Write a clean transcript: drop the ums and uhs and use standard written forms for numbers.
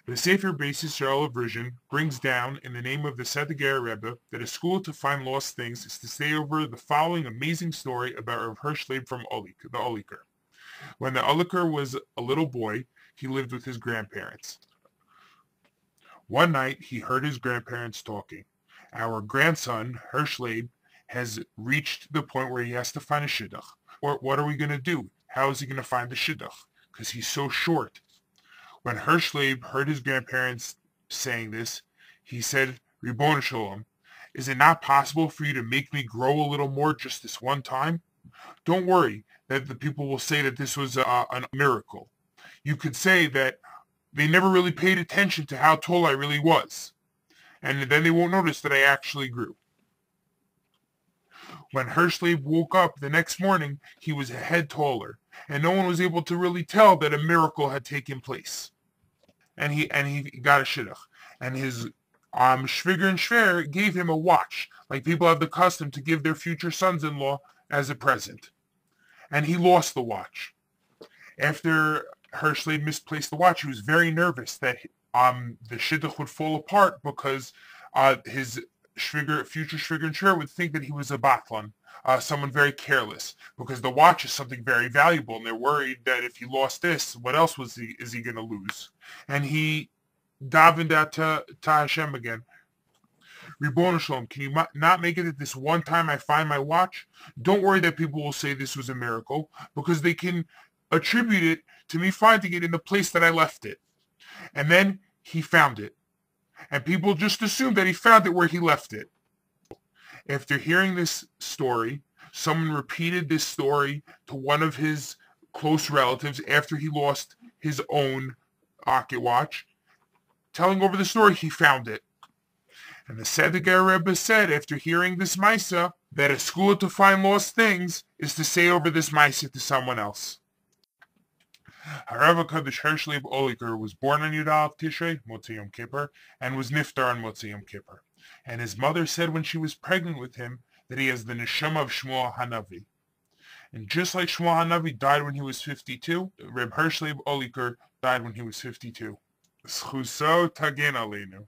The Sefer Beis Yisrael version brings down, in the name of the Sadigere Rebbe, that a school to find lost things is to say over the following amazing story about Rav Hirsch from the Alikar. When the Alikar was a little boy, he lived with his grandparents. One night, he heard his grandparents talking. Our grandson, Hirsch has reached the point where he has to find a shidduch. What are we going to do? How is he going to find the shidduch? Because he's so short. When Hirsch heard his grandparents saying this, he said, Ribbon Shalom, is it not possible for you to make me grow a little more just this one time? Don't worry that the people will say that this was a miracle. You could say that they never really paid attention to how tall I really was. And then they won't notice that I actually grew. When Hirsch woke up the next morning, he was a head taller, and no one was able to really tell that a miracle had taken place. And he got a shidduch. And his shviger and shver gave him a watch, like people have the custom to give their future sons-in-law as a present. And he lost the watch. After Hirsch misplaced the watch, he was very nervous that the shidduch would fall apart because his future shviger and shver would think that he was a batlan, someone very careless, because the watch is something very valuable, and they're worried that if he lost this, what else is he going to lose? And he davened out to Hashem again. Ribbon Shalom, can you not make it that this one time I find my watch? Don't worry that people will say this was a miracle, because they can attribute it to me finding it in the place that I left it. And then he found it. And people just assumed that he found it where he left it. After hearing this story, someone repeated this story to one of his close relatives after he lost his own pocket watch. Telling over the story, he found it. And the Sadigere Rebbe said, after hearing this Maisa, that a school to find lost things is to say over this Maisa to someone else. Harav HaKadosh Hirsh ALIKER was born on Yud Aleph Tishrei, Motzei Yom Kippur, and was niftar on Motzei Yom Kippur. And his mother said when she was pregnant with him that he has the neshama of Shmuel HaNavi. And just like Shmuel HaNavi died when he was 52, Reb Hirsh ALIKER died when he was 52. Zchuso Tagen Aleinu.